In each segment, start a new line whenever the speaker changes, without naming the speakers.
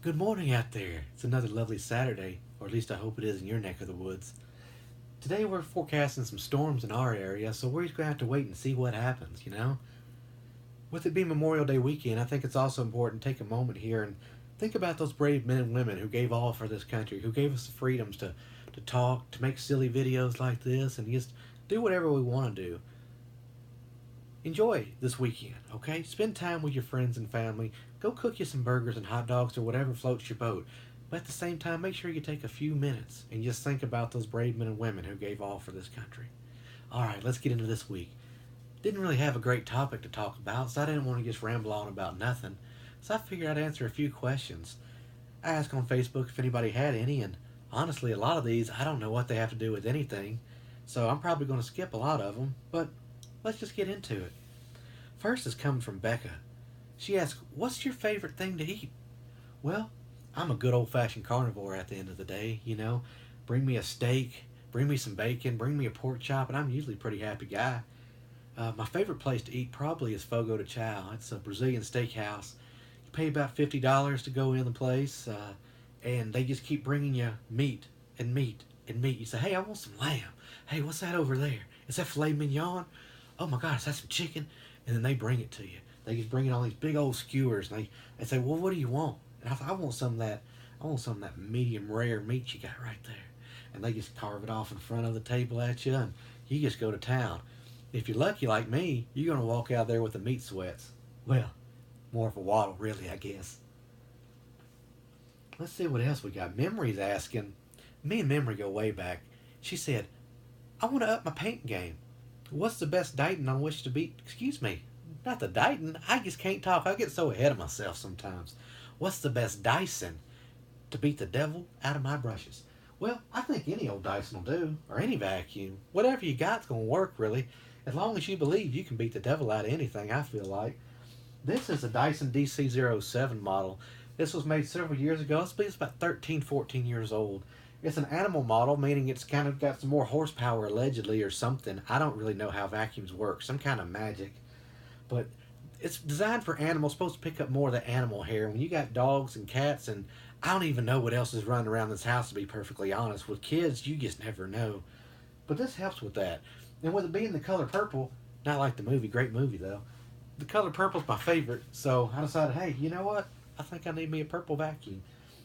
Good morning out there. It's another lovely Saturday, or at least I hope it is in your neck of the woods. Today we're forecasting some storms in our area, so we're just going to have to wait and see what happens. With it being Memorial Day weekend, I think it's also important to take a moment here and think about those brave men and women who gave all for this country, who gave us the freedoms to talk, to make silly videos like this, and just do whatever we want to do. Enjoy this weekend, okay? Spend time with your friends and family. Go cook you some burgers and hot dogs or whatever floats your boat. But at the same time, make sure you take a few minutes and just think about those brave men and women who gave all for this country. All right, let's get into this week. Didn't really have a great topic to talk about, so I didn't want to just ramble on about nothing. So I figured I'd answer a few questions. I asked on Facebook if anybody had any, and honestly, a lot of these I don't know what they have to do with anything, so I'm probably going to skip a lot of them, but let's just get into it. First is coming from Becca. She asks, "What's your favorite thing to eat?" Well, I'm a good old fashioned carnivore at the end of the day. Bring me a steak, bring me some bacon, bring me a pork chop, and I'm usually a pretty happy guy. My favorite place to eat probably is Fogo de Chao. It's a Brazilian steakhouse. You pay about $50 to go in the place, and they just keep bringing you meat and meat and meat. You say, "Hey, I want some lamb. Hey, what's that over there? Is that filet mignon? Oh my God, is that some chicken?" And then they bring it to you. They just bring it on these big old skewers, and they say, "Well, what do you want?" And I want some of that. I want some of that medium rare meat you got right there. And they just carve it off in front of the table at you, and you just go to town. If you're lucky like me, you're gonna walk out there with the meat sweats. Well, more of a waddle, really, I guess. Let's see what else we got. Memory's asking. Me and Memory go way back. She said, "I want to up my paint game. What's the best Dighton on which to beat?" Excuse me, not the Dighton. I just can't talk. I get so ahead of myself sometimes. What's the best Dyson to beat the devil out of my brushes? Well, I think any old Dyson will do, or any vacuum. Whatever you got's gonna work, really. As long as you believe you can beat the devil out of anything, I feel like. This is a Dyson DC07 model. This was made several years ago. It's about 13, 14 years old. It's an animal model, meaning it's kind of got some more horsepower allegedly or something. I don't really know how vacuums work, some kind of magic. But it's designed for animals, supposed to pick up more of the animal hair. When you got dogs and cats, and I don't even know what else is running around this house, to be perfectly honest. With kids, you just never know. But this helps with that. And with it being the color purple, not like the movie, great movie though, the color purple's my favorite. So I decided, hey, you know what? I think I need me a purple vacuum.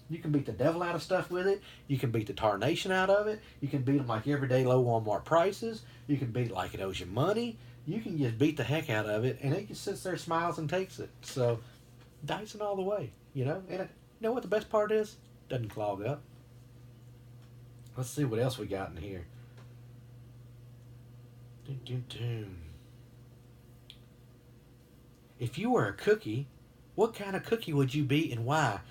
You can beat the devil out of stuff with it. You can beat the tarnation out of it. You can beat them like everyday low Walmart prices. You can beat it like it owes you money. You can just beat the heck out of it, and it just sits there, smiles, and takes it. So Dyson all the way. And you know what the best part is? Doesn't clog up. Let's see what else we got in here. Dun, dun, dun. If you were a cookie, what kind of cookie would you be and why?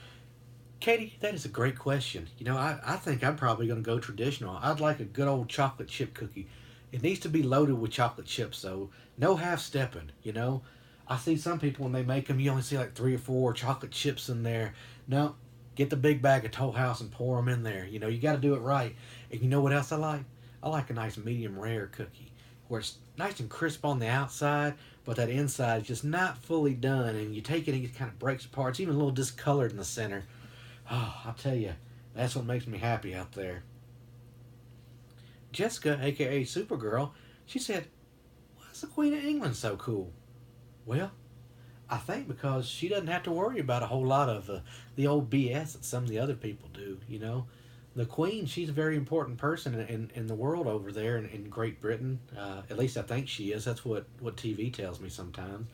Katie, that is a great question. I think I'm probably going to go traditional. I'd like a good old chocolate chip cookie. It needs to be loaded with chocolate chips, though. No half stepping. I see some people when they make them, you only see like three or four chocolate chips in there. No, get the big bag of Toll House and pour them in there. You got to do it right. And you know what else I like? I like a nice medium rare cookie where it's nice and crisp on the outside, but that inside is just not fully done. And you take it and it kind of breaks apart. It's even a little discolored in the center. Oh, I'll tell you, that's what makes me happy out there. Jessica, aka Supergirl, she said, "Why is the Queen of England so cool?" Well, I think because she doesn't have to worry about a whole lot of the old BS that some of the other people do. The Queen, she's a very important person in the world over there in Great Britain. At least I think she is. That's what TV tells me sometimes.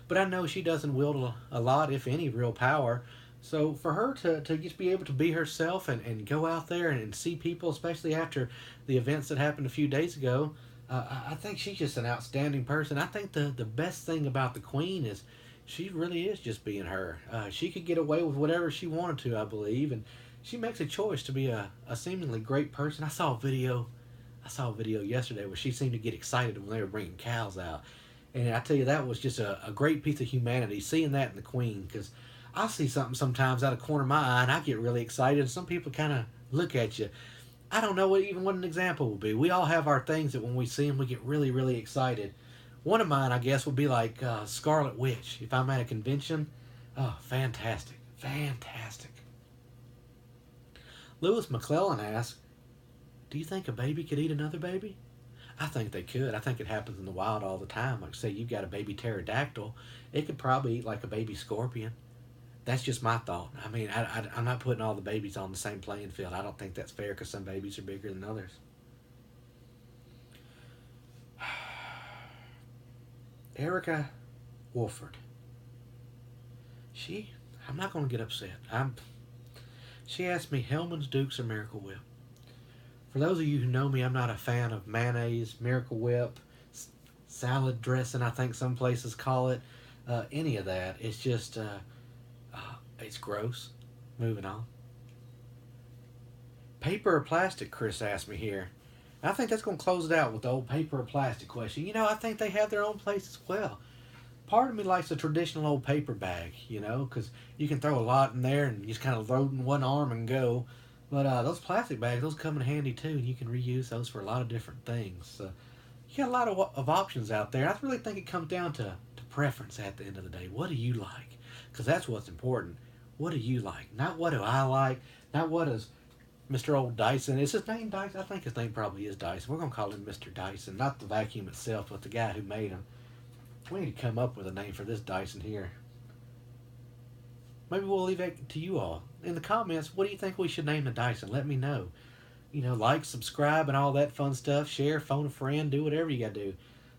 But I know she doesn't wield a lot, if any, real power. So for her to just be able to be herself and go out there and see people, especially after the events that happened a few days ago, I think she's just an outstanding person. I think the best thing about the Queen is she really is just being her. She could get away with whatever she wanted to, I believe, and she makes a choice to be a seemingly great person. I saw a video yesterday where she seemed to get excited when they were bringing cows out, and I tell you that was just a great piece of humanity. Seeing that in the Queen, because I see something sometimes out of the corner of my eye and I get really excited. And some people kind of look at you. I don't know what an example would be. We all have our things that when we see them we get really really excited. One of mine, I guess, would be like Scarlet Witch. If I'm at a convention, oh, fantastic, fantastic. Lewis McClellan asked, "Do you think a baby could eat another baby?" I think they could. I think it happens in the wild all the time. Like, say you've got a baby pterodactyl, it could probably eat like a baby scorpion. That's just my thought. I mean, I'm not putting all the babies on the same playing field. I don't think that's fair because some babies are bigger than others. Erica Wolford. I'm not going to get upset. She asked me Hellman's, Dukes, or Miracle Whip. For those of you who know me, I'm not a fan of mayonnaise, Miracle Whip, salad dressing, I think some places call it. Any of that. It's just, it's gross. Moving on. Paper or plastic, Chris asked me here. I think that's going to close it out with the old paper or plastic question. I think they have their own place as well. Part of me likes a traditional old paper bag, because you can throw a lot in there and you just kind of load in one arm and go. But those plastic bags, those come in handy too, and you can reuse those for a lot of different things. So you got a lot of options out there. I really think it comes down to preference at the end of the day. What do you like? Because that's what's important. What do you like? Not what do I like. Not what does Mr. Old Dyson. Is his name Dyson? I think his name probably is Dyson. We're going to call him Mr. Dyson. Not the vacuum itself, but the guy who made him. We need to come up with a name for this Dyson here. Maybe we'll leave it to you all. In the comments, what do you think we should name the Dyson? Let me know. Like, subscribe, and all that fun stuff. Share, phone a friend, do whatever you got to do.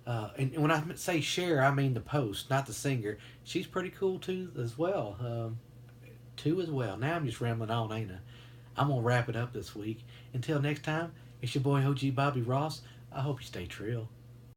And when I say share, I mean the post, not the singer. She's pretty cool too, as well. Now I'm just rambling on, ain't I? I'm going to wrap it up this week. Until next time, it's your boy OG Bobby Ross. I hope you stay trill.